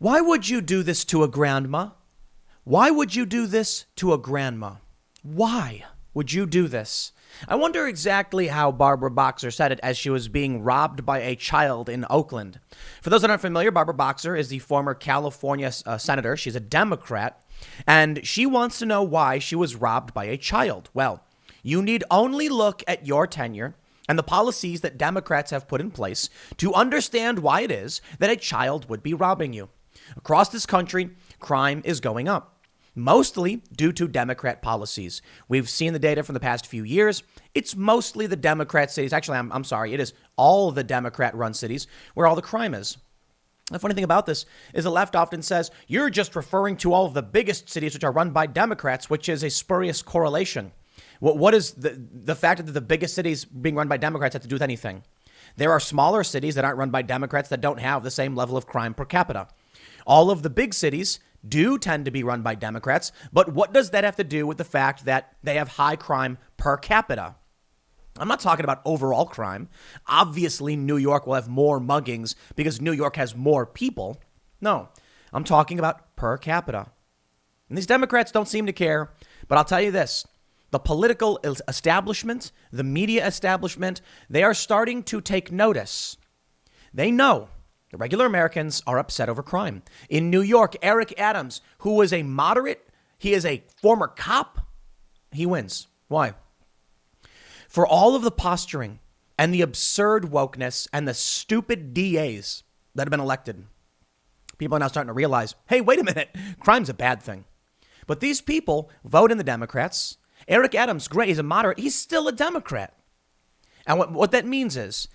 Why would you do this to a grandma? Why would you do this to a grandma? Why would you do this? I wonder exactly how Barbara Boxer said it as she was being robbed by a child in Oakland. For those that aren't familiar, Barbara Boxer is the former California senator. She's a Democrat, and she wants to know why she was robbed by a child. Well, you need only look at your tenure and the policies that Democrats have put in place to understand why it is that a child would be robbing you. Across this country, crime is going up, mostly due to Democrat policies. We've seen the data from the past few years. It's mostly the Democrat cities. Actually, I'm sorry. It is all the Democrat-run cities where all the crime is. The funny thing about this is the left often says, you're just referring to all of the biggest cities which are run by Democrats, which is a spurious correlation. What is the fact that the biggest cities being run by Democrats have to do with anything? There are smaller cities that aren't run by Democrats that don't have the same level of crime per capita. All of the big cities do tend to be run by Democrats, but what does that have to do with the fact that they have high crime per capita? I'm not talking about overall crime. Obviously, New York will have more muggings because New York has more people. No, I'm talking about per capita. And these Democrats don't seem to care, but I'll tell you this. The political establishment, the media establishment, they are starting to take notice. They know the regular Americans are upset over crime. In New York, Eric Adams, who was a moderate, he is a former cop, he wins. Why? For all of the posturing and the absurd wokeness and the stupid DAs that have been elected, people are now starting to realize, hey, wait a minute, crime's a bad thing. But these people vote in the Democrats. Eric Adams, great, he's a moderate, he's still a Democrat. And what that means is,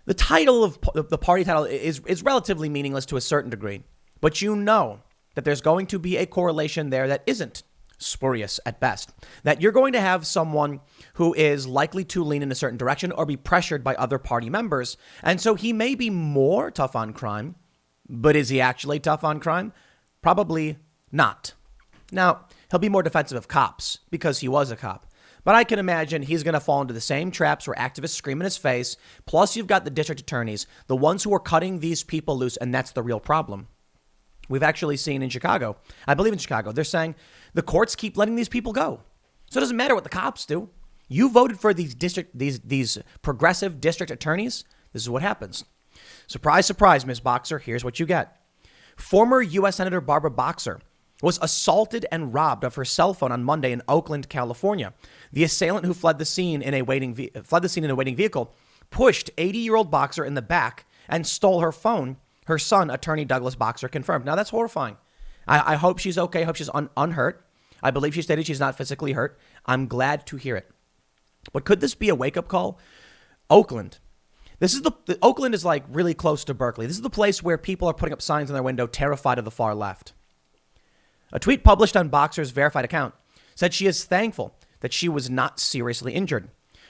the title of the party title is relatively meaningless to a certain degree, but you know that there's going to be a correlation there that isn't spurious at best, that you're going to have someone who is likely to lean in a certain direction or be pressured by other party members. And so he may be more tough on crime, but is he actually tough on crime? Probably not. Now, he'll be more defensive of cops because he was a cop. But I can imagine he's going to fall into the same traps where activists scream in his face. Plus, you've got the district attorneys, the ones who are cutting these people loose. And that's the real problem. We've actually seen in Chicago, I believe in Chicago, they're saying the courts keep letting these people go. So it doesn't matter what the cops do. You voted for these progressive district attorneys. This is what happens. Surprise, surprise, Ms. Boxer. Here's what you get. Former U.S. Senator Barbara Boxer was assaulted and robbed of her cell phone on Monday in Oakland, California. The assailant who fled the scene in a waiting vehicle pushed 80-year-old Boxer in the back and stole her phone. Her son, attorney Douglas Boxer, confirmed. Now, that's horrifying. I hope she's okay. I hope she's unhurt. I believe she stated she's not physically hurt. I'm glad to hear it. But could this be a wake-up call? Oakland. Oakland is like really close to Berkeley. This is the place where people are putting up signs on their window, terrified of the far left. A tweet published on Boxer's verified account said she is thankful that she was not seriously injured.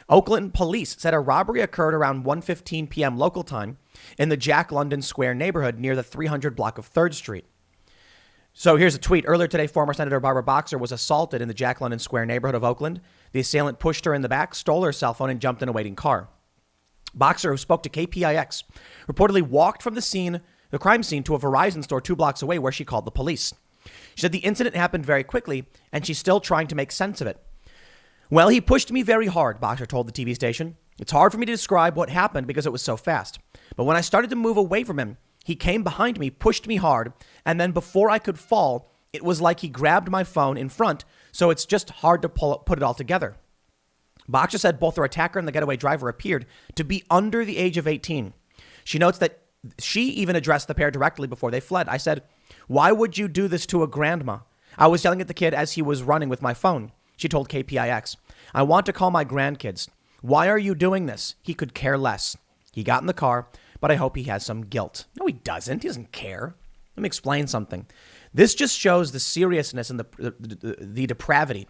Oakland police said a robbery occurred around 1:15 p.m. local time in the Jack London Square neighborhood near the 300 block of 3rd Street. So here's a tweet. Earlier today, former Senator Barbara Boxer was assaulted in the Jack London Square neighborhood of Oakland. The assailant pushed her in the back, stole her cell phone, and jumped in a waiting car. Boxer, who spoke to KPIX, reportedly walked from the crime scene to a Verizon store 2 blocks away where she called the police. She said the incident happened very quickly, and she's still trying to make sense of it. Well, he pushed me very hard, Boxer told the TV station. It's hard for me to describe what happened because it was so fast. But when I started to move away from him, he came behind me, pushed me hard, and then before I could fall, it was like he grabbed my phone in front, so it's just hard to put it all together. Boxer said both their attacker and the getaway driver appeared to be under the age of 18. She notes that she even addressed the pair directly before they fled. I said, "Why would you do this to a grandma?" I was yelling at the kid as he was running with my phone. She told KPIX, "I want to call my grandkids. Why are you doing this?" He could care less. He got in the car, but I hope he has some guilt. No, he doesn't. He doesn't care. Let me explain something. This just shows the seriousness and the depravity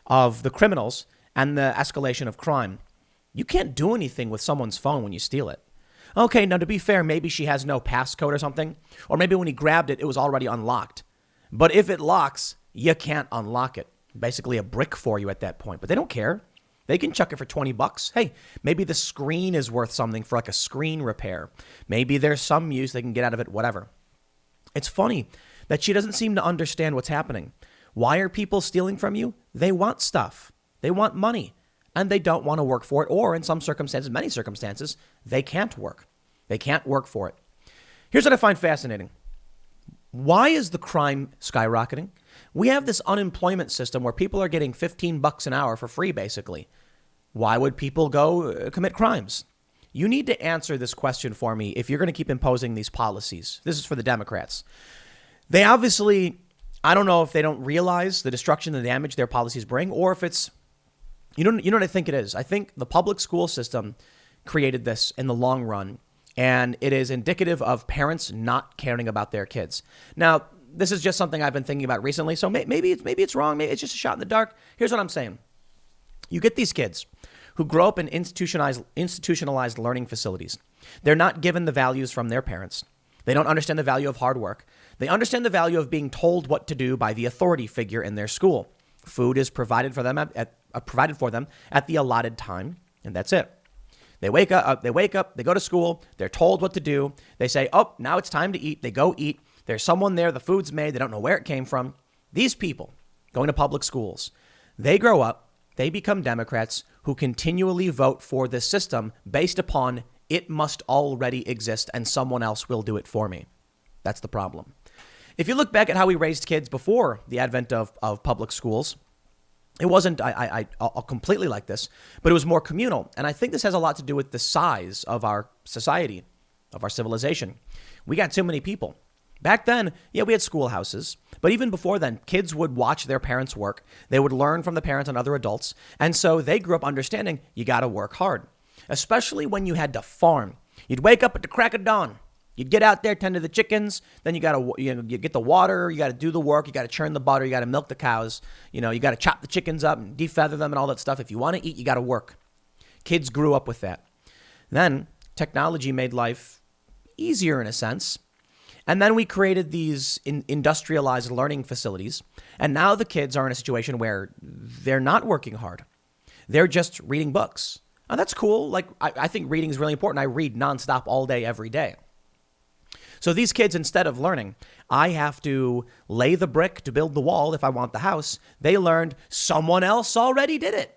of the criminals and the escalation of crime. You can't do anything with someone's phone when you steal it. Okay, now to be fair, maybe she has no passcode or something. Or maybe when he grabbed it, it was already unlocked. But if it locks, you can't unlock it. Basically a brick for you at that point. But they don't care. They can chuck it for $20. Hey, maybe the screen is worth something for like a screen repair. Maybe there's some use they can get out of it, whatever. It's funny that she doesn't seem to understand what's happening. Why are people stealing from you? They want stuff. They want money. And they don't want to work for it. Or in some circumstances, many circumstances, they can't work. They can't work for it. Here's what I find fascinating. Why is the crime skyrocketing? We have this unemployment system where people are getting $15 an hour for free, basically. Why would people go commit crimes? You need to answer this question for me if you're going to keep imposing these policies. This is for the Democrats. They obviously, I don't know if they don't realize the destruction and the damage their policies bring, or if it's, you know what I think it is? I think the public school system created this in the long run, and it is indicative of parents not caring about their kids. Now, this is just something I've been thinking about recently, so maybe it's wrong. Maybe it's just a shot in the dark. Here's what I'm saying. You get these kids who grow up in institutionalized learning facilities. They're not given the values from their parents. They don't understand the value of hard work. They understand the value of being told what to do by the authority figure in their school. Food is provided for them at the allotted time, and that's it. They wake up, they go to school, they're told what to do. They say, oh, now it's time to eat. They go eat. There's someone there, the food's made, they don't know where it came from. These people going to public schools, they grow up, they become Democrats who continually vote for this system based upon it must already exist and someone else will do it for me. That's the problem. If you look back at how we raised kids before the advent of public schools, it wasn't I'll completely like this, but it was more communal. And I think this has a lot to do with the size of our society, of our civilization. We got too many people. Back then, yeah, we had schoolhouses. But even before then, kids would watch their parents work. They would learn from the parents and other adults. And so they grew up understanding you got to work hard, especially when you had to farm. You'd wake up at the crack of dawn. You'd get out there, tend to the chickens. Then you got to you get the water. You got to do the work. You got to churn the butter. You got to milk the cows. You got to chop the chickens up and defeather them and all that stuff. If you want to eat, you got to work. Kids grew up with that. Then technology made life easier in a sense. And then we created these industrialized learning facilities. And now the kids are in a situation where they're not working hard. They're just reading books. And that's cool. Like, I think reading is really important. I read nonstop all day, every day. So these kids, instead of learning, I have to lay the brick to build the wall if I want the house. They learned someone else already did it.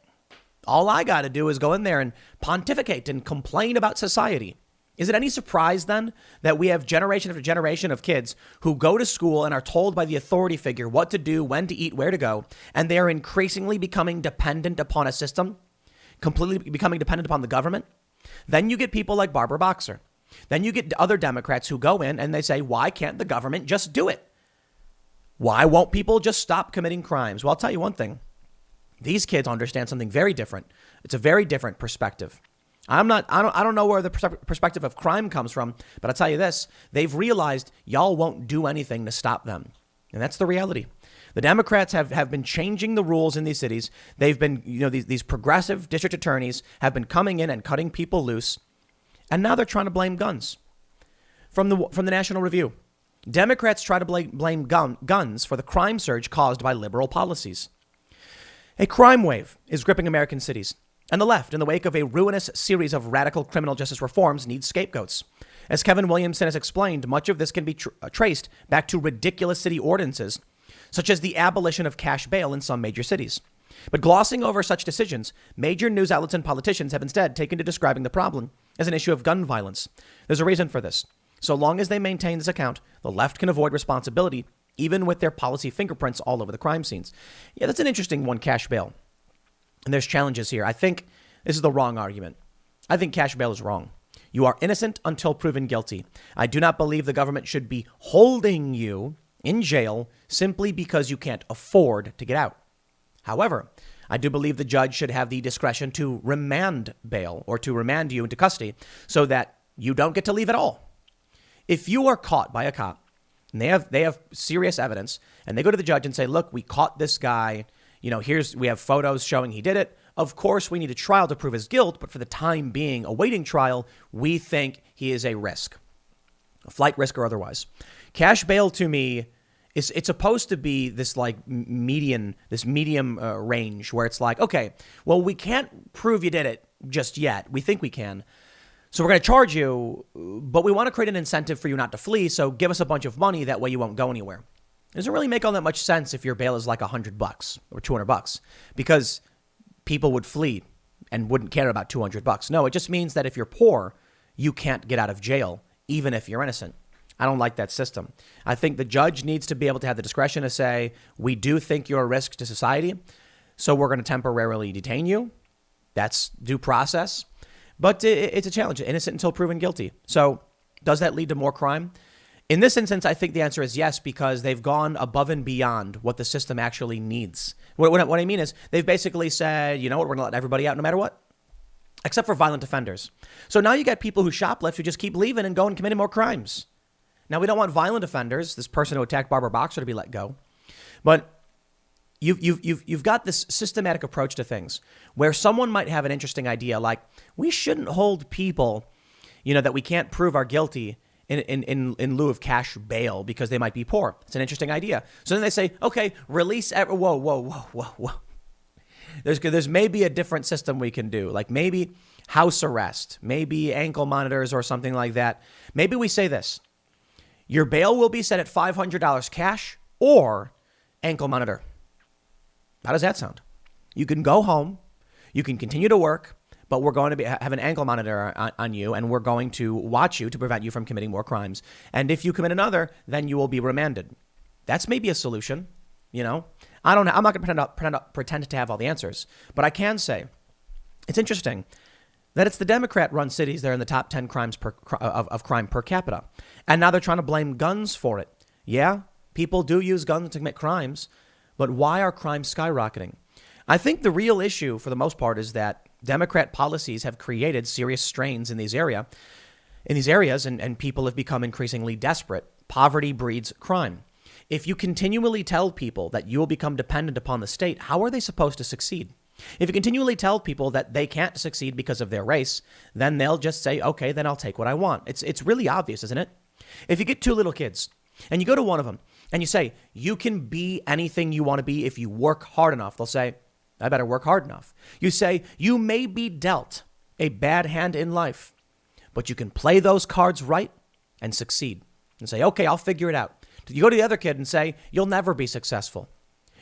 All I got to do is go in there and pontificate and complain about society. Is it any surprise then that we have generation after generation of kids who go to school and are told by the authority figure what to do, when to eat, where to go, and they are increasingly becoming dependent upon a system, completely becoming dependent upon the government? Then you get people like Barbara Boxer. Then you get other Democrats who go in and they say, why can't the government just do it? Why won't people just stop committing crimes? Well, I'll tell you one thing. These kids understand something very different. It's a very different perspective. I don't know where the perspective of crime comes from, but I'll tell you this. They've realized y'all won't do anything to stop them. And that's the reality. The Democrats have been changing the rules in these cities. They've been, these progressive district attorneys have been coming in and cutting people loose. And now they're trying to blame guns. From the National Review, Democrats try to blame guns for the crime surge caused by liberal policies. A crime wave is gripping American cities. And the left, in the wake of a ruinous series of radical criminal justice reforms, needs scapegoats. As Kevin Williamson has explained, much of this can be traced back to ridiculous city ordinances, such as the abolition of cash bail in some major cities. But glossing over such decisions, major news outlets and politicians have instead taken to describing the problem as an issue of gun violence. There's a reason for this. So long as they maintain this account, the left can avoid responsibility, even with their policy fingerprints all over the crime scenes. Yeah, that's an interesting one, cash bail. And there's challenges here. I think this is the wrong argument. I think cash bail is wrong. You are innocent until proven guilty. I do not believe the government should be holding you in jail simply because you can't afford to get out. However, I do believe the judge should have the discretion to remand bail or to remand you into custody so that you don't get to leave at all. If you are caught by a cop and they have serious evidence and they go to the judge and say, look, we caught this guy. We have photos showing he did it. Of course, we need a trial to prove his guilt. But for the time being, awaiting trial, we think he is a risk, a flight risk or otherwise. Cash bail to me it's supposed to be this medium range where it's like, OK, well, we can't prove you did it just yet. We think we can. So we're going to charge you, but we want to create an incentive for you not to flee. So give us a bunch of money. That way you won't go anywhere. It doesn't really make all that much sense if your bail is like $100 or $200 because people would flee and wouldn't care about $200. No, it just means that if you're poor, you can't get out of jail, even if you're innocent. I don't like that system. I think the judge needs to be able to have the discretion to say, we do think you're a risk to society, so we're going to temporarily detain you. That's due process. But it's a challenge, innocent until proven guilty. So does that lead to more crime? In this instance, I think the answer is yes, because they've gone above and beyond what the system actually needs. What I mean is they've basically said, you know what, we're going to let everybody out no matter what, except for violent offenders. So now you get people who shoplift who just keep leaving and go and committing more crimes. Now, we don't want violent offenders, this person who attacked Barbara Boxer, to be let go. But you've got this systematic approach to things where someone might have an interesting idea like we shouldn't hold people, that we can't prove are guilty in lieu of cash bail because they might be poor. It's an interesting idea. So then they say, okay, release. Whoa. There's maybe a different system we can do, like maybe house arrest, maybe ankle monitors or something like that. Maybe we say this: your bail will be set at $500 cash or ankle monitor. How does that sound? You can go home, you can continue to work, but we're going to have an ankle monitor on you, and we're going to watch you to prevent you from committing more crimes. And if you commit another, then you will be remanded. That's maybe a solution. I don't know. I'm not going to pretend to have all the answers, but I can say it's interesting that it's the Democrat-run cities that are in the top 10 crimes of crime per capita, and now they're trying to blame guns for it. Yeah, people do use guns to commit crimes. But why are crimes skyrocketing? I think the real issue, for the most part, is that Democrat policies have created serious strains in these areas, and people have become increasingly desperate. Poverty breeds crime. If you continually tell people that you will become dependent upon the state, how are they supposed to succeed? If you continually tell people that they can't succeed because of their race, then they'll just say, okay, then I'll take what I want. It's really obvious, isn't it? If you get two little kids and you go to one of them, and you say, you can be anything you want to be if you work hard enough. They'll say, I better work hard enough. You say, you may be dealt a bad hand in life, but you can play those cards right and succeed. And say, okay, I'll figure it out. You go to the other kid and say, you'll never be successful.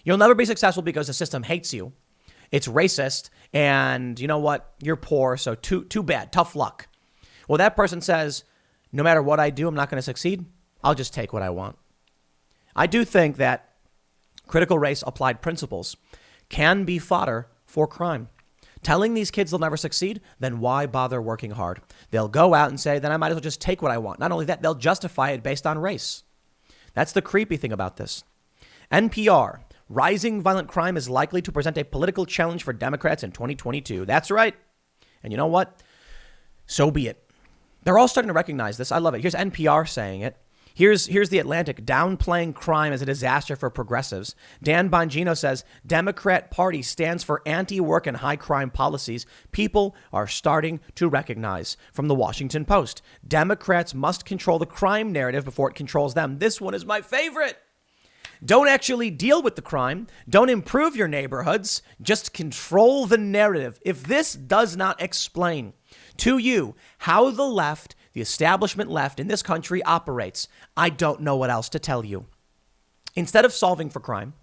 You'll never be successful because the system hates you. It's racist. And you know what? You're poor. So too bad. Tough luck. Well, that person says, no matter what I do, I'm not going to succeed. I'll just take what I want. I do think that critical race applied principles can be fodder for crime. Telling these kids they'll never succeed, then why bother working hard? They'll go out and say, then I might as well just take what I want. Not only that, they'll justify it based on race. That's the creepy thing about this. NPR, rising violent crime is likely to present a political challenge for Democrats in 2022. That's right. And you know what? So be it. They're all starting to recognize this. I love it. Here's NPR saying it. Here's The Atlantic downplaying crime as a disaster for progressives. Dan Bongino says Democrat Party stands for anti-work and high crime policies people are starting to recognize. From the Washington Post, Democrats must control the crime narrative before it controls them. This one is my favorite. Don't actually deal with the crime. Don't improve your neighborhoods. Just control the narrative. If this does not explain to you how the left, the establishment left in this country operates, I don't know what else to tell you. Instead of solving for crime,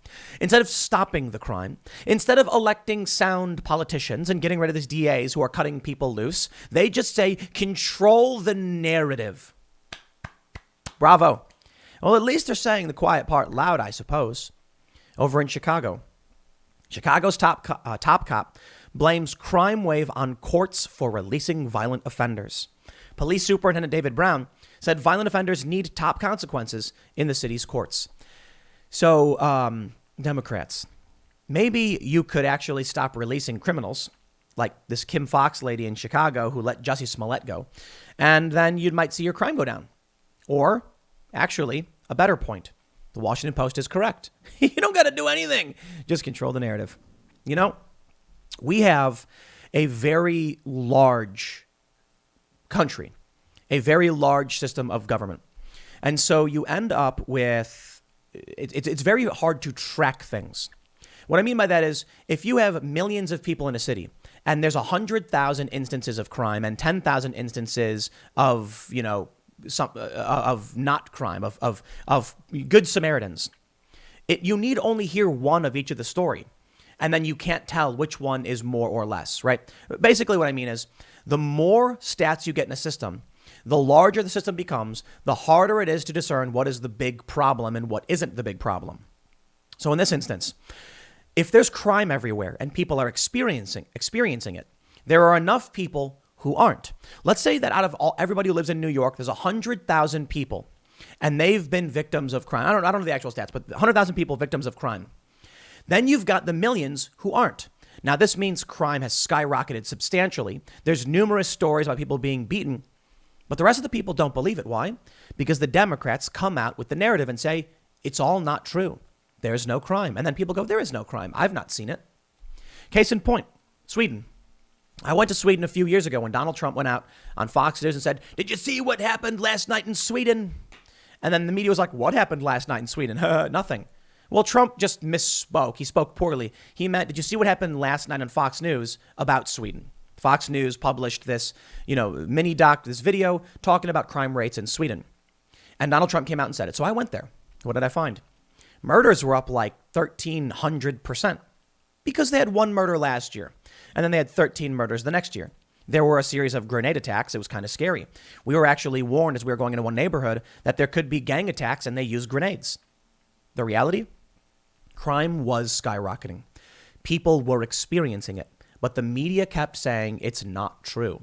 instead of stopping the crime, instead of electing sound politicians and getting rid of these DAs who are cutting people loose, they just say, control the narrative. Bravo. Well, at least they're saying the quiet part loud, I suppose. Over in Chicago, Chicago's top cop blames crime wave on courts for releasing violent offenders. Police Superintendent David Brown said violent offenders need top consequences in the city's courts. So, Democrats, maybe you could actually stop releasing criminals like this Kim Fox lady in Chicago who let Jussie Smollett go, and then you might see your crime go down. Or, actually, a better point. The Washington Post is correct. You don't got to do anything. Just control the narrative. We have a very large country, a very large system of government. And so you end up with, it's very hard to track things. What I mean by that is if you have millions of people in a city and there's 100,000 instances of crime and 10,000 instances of, of not crime, of good Samaritans. You need only hear one of each of the story, and then you can't tell which one is more or less, right? Basically, what I mean is the more stats you get in a system, the larger the system becomes, the harder it is to discern what is the big problem and what isn't the big problem. So in this instance, if there's crime everywhere and people are experiencing it, there are enough people who aren't. Let's say that out of everybody who lives in New York, there's 100,000 people and they've been victims of crime. I don't know the actual stats, but 100,000 people victims of crime. Then you've got the millions who aren't. Now, this means crime has skyrocketed substantially. There's numerous stories about people being beaten, but the rest of the people don't believe it. Why? Because the Democrats come out with the narrative and say, it's all not true. There's no crime. And then people go, there is no crime. I've not seen it. Case in point, Sweden. I went to Sweden a few years ago when Donald Trump went out on Fox News and said, did you see what happened last night in Sweden? And then the media was like, what happened last night in Sweden? Nothing. Well, Trump just misspoke. He spoke poorly. He meant, did you see what happened last night on Fox News about Sweden? Fox News published this, this video talking about crime rates in Sweden. And Donald Trump came out and said it. So I went there. What did I find? Murders were up like 1,300% because they had one murder last year. And then they had 13 murders the next year. There were a series of grenade attacks. It was kind of scary. We were actually warned as we were going into one neighborhood that there could be gang attacks and they used grenades. The reality? Crime was skyrocketing. People were experiencing it, but the media kept saying it's not true.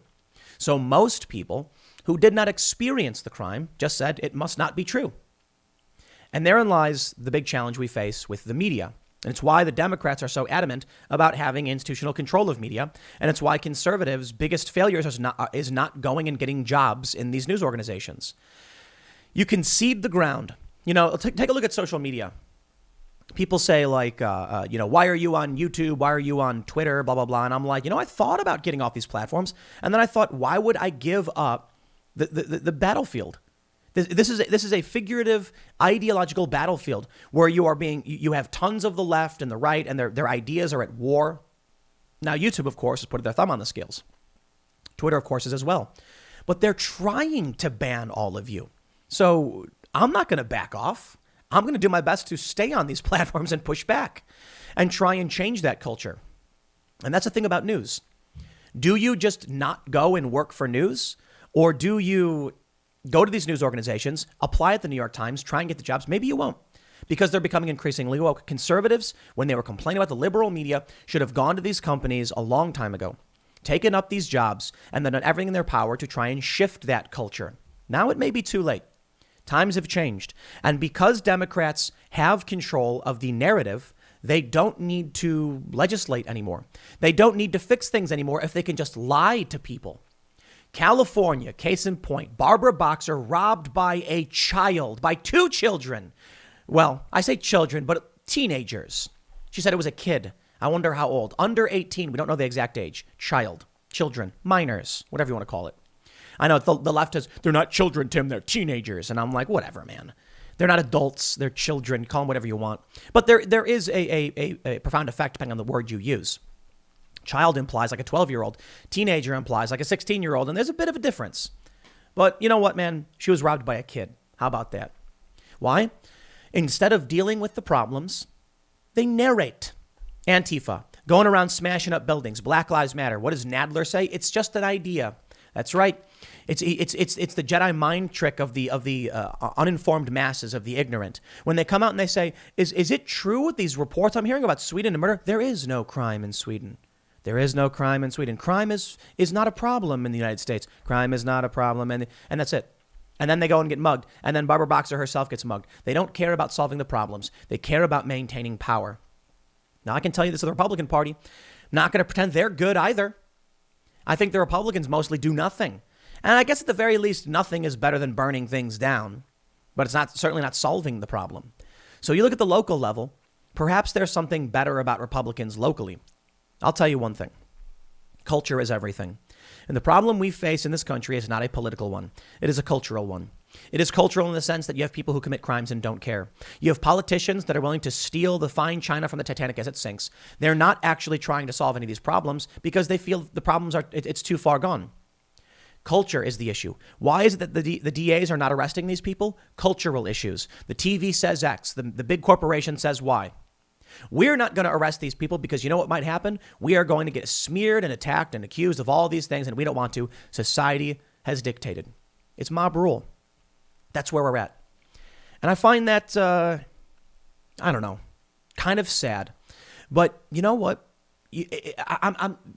So most people who did not experience the crime just said it must not be true. And therein lies the big challenge we face with the media. And it's why the Democrats are so adamant about having institutional control of media. And it's why conservatives' biggest failures is not going and getting jobs in these news organizations. You can seed the ground. Take a look at social media. People say why are you on YouTube? Why are you on Twitter? Blah, blah, blah. And I'm like, I thought about getting off these platforms. And then I thought, why would I give up the battlefield? This is a figurative ideological battlefield where you have tons of the left and the right and their ideas are at war. Now, YouTube, of course, has put their thumb on the scales. Twitter, of course, is as well. But they're trying to ban all of you. So I'm not going to back off. I'm going to do my best to stay on these platforms and push back and try and change that culture. And that's the thing about news. Do you just not go and work for news? Or do you go to these news organizations, apply at the New York Times, try and get the jobs? Maybe you won't, because they're becoming increasingly woke. Conservatives, when they were complaining about the liberal media, should have gone to these companies a long time ago, taken up these jobs, and then done everything in their power to try and shift that culture. Now it may be too late. Times have changed. And because Democrats have control of the narrative, they don't need to legislate anymore. They don't need to fix things anymore if they can just lie to people. California, case in point, Barbara Boxer robbed by a child, by two children. Well, I say children, but teenagers. She said it was a kid. I wonder how old. Under 18. We don't know the exact age. Child, children, minors, whatever you want to call it. I know the left is, they're not children, Tim, they're teenagers. And I'm like, whatever, man. They're not adults. They're children. Call them whatever you want. But there is a profound effect depending on the word you use. Child implies like a 12-year-old. Teenager implies like a 16-year-old. And there's a bit of a difference. But you know what, man? She was robbed by a kid. How about that? Why? Instead of dealing with the problems, they narrate. Antifa, going around smashing up buildings. Black Lives Matter. What does Nadler say? It's just an idea. That's right. It's the Jedi mind trick of the uninformed masses, of the ignorant. When they come out and they say, is it true with these reports I'm hearing about Sweden and murder? There is no crime in Sweden. There is no crime in Sweden. Crime is not a problem in the United States. Crime is not a problem. And that's it. And then they go and get mugged. And then Barbara Boxer herself gets mugged. They don't care about solving the problems. They care about maintaining power. Now, I can tell you this of the Republican Party. Not going to pretend they're good either. I think the Republicans mostly do nothing. And I guess at the very least, nothing is better than burning things down. But it's certainly not solving the problem. So you look at the local level. Perhaps there's something better about Republicans locally. I'll tell you one thing. Culture is everything. And the problem we face in this country is not a political one. It is a cultural one. It is cultural in the sense that you have people who commit crimes and don't care. You have politicians that are willing to steal the fine china from the Titanic as it sinks. They're not actually trying to solve any of these problems because they feel the problems it's too far gone. Culture is the issue. Why is it that the DAs are not arresting these people? Cultural issues. The TV says X. The big corporation says Y. We're not going to arrest these people because you know what might happen? We are going to get smeared and attacked and accused of all these things, and we don't want to. Society has dictated. It's mob rule. That's where we're at. And I find that, I don't know, kind of sad. But you know what?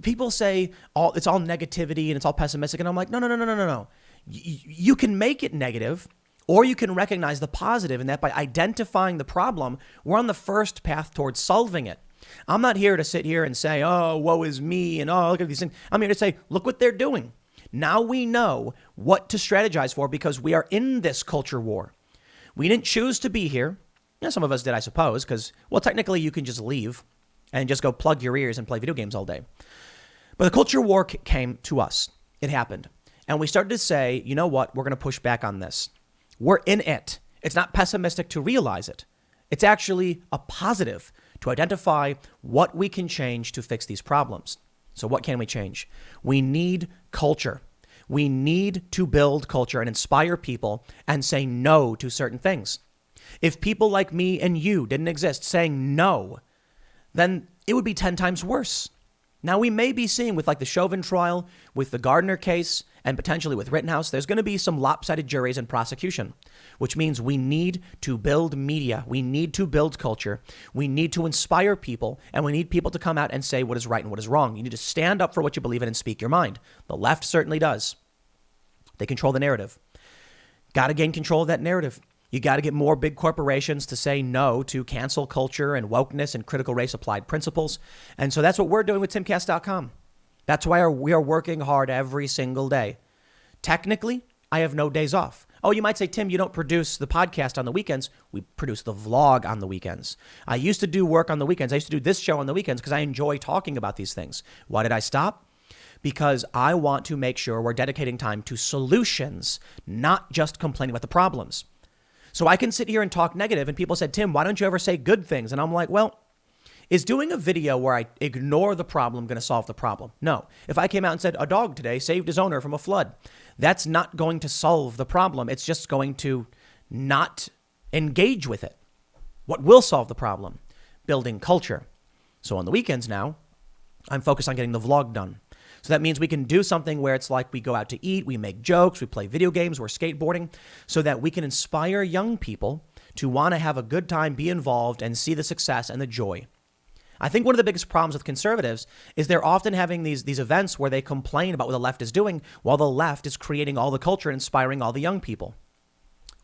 People say it's all negativity and it's all pessimistic. And I'm like, no. You can make it negative, or you can recognize the positive in that by identifying the problem, we're on the first path towards solving it. I'm not here to sit here and say, oh, woe is me, and oh, look at these things. I'm here to say, look what they're doing. Now we know what to strategize for because we are in this culture war. We didn't choose to be here. Some of us did, I suppose, because, well, technically you can just leave and just go plug your ears and play video games all day. But the culture war came to us. It happened. And we started to say, you know what? We're going to push back on this. We're in it. It's not pessimistic to realize it. It's actually a positive to identify what we can change to fix these problems. So what can we change? We need culture. We need to build culture and inspire people and say no to certain things. If people like me and you didn't exist saying no, then it would be 10 times worse. Now, we may be seeing with like the Chauvin trial, with the Gardner case, and potentially with Rittenhouse, there's going to be some lopsided juries and prosecution, which means we need to build media. We need to build culture. We need to inspire people, and we need people to come out and say what is right and what is wrong. You need to stand up for what you believe in and speak your mind. The left certainly does. They control the narrative. Got to gain control of that narrative. You got to get more big corporations to say no to cancel culture and wokeness and critical race applied principles. And so that's what we're doing with TimCastcom. That's why we are working hard every single day. Technically, I have no days off. Oh, you might say, Tim, you don't produce the podcast on the weekends. We produce the vlog on the weekends. I used to do work on the weekends. I used to do this show on the weekends because I enjoy talking about these things. Why did I stop? Because I want to make sure we're dedicating time to solutions, not just complaining about the problems. So I can sit here and talk negative, and people said, Tim, why don't you ever say good things? And I'm like, well, is doing a video where I ignore the problem going to solve the problem? No. If I came out and said a dog today saved his owner from a flood, that's not going to solve the problem. It's just going to not engage with it. What will solve the problem? Building culture. So on the weekends now, I'm focused on getting the vlog done. So that means we can do something where it's like we go out to eat, we make jokes, we play video games, we're skateboarding, so that we can inspire young people to want to have a good time, be involved, and see the success and the joy. I think one of the biggest problems with conservatives is they're often having these events where they complain about what the left is doing while the left is creating all the culture and inspiring all the young people.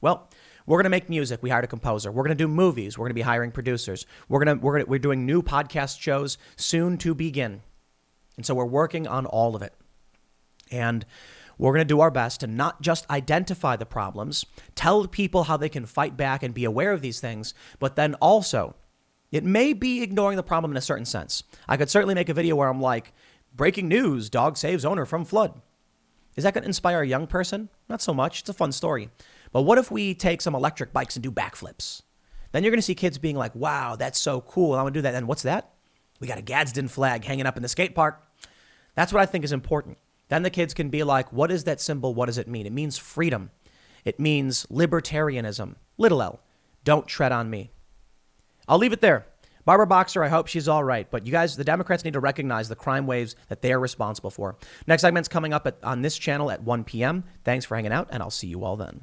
Well, we're going to make music. We hired a composer. We're going to do movies. We're going to be hiring producers. We're doing new podcast shows soon to begin. And so we're working on all of it. And we're going to do our best to not just identify the problems, tell people how they can fight back and be aware of these things, but then also, it may be ignoring the problem in a certain sense. I could certainly make a video where I'm like, breaking news, dog saves owner from flood. Is that going to inspire a young person? Not so much. It's a fun story. But what if we take some electric bikes and do backflips? Then you're going to see kids being like, wow, that's so cool. I'm going to do that. And what's that? We got a Gadsden flag hanging up in the skate park. That's what I think is important. Then the kids can be like, what is that symbol? What does it mean? It means freedom. It means libertarianism. Little L. Don't tread on me. I'll leave it there. Barbara Boxer, I hope she's all right. But you guys, the Democrats need to recognize the crime waves that they are responsible for. Next segment's coming up on this channel at 1 p.m. Thanks for hanging out, and I'll see you all then.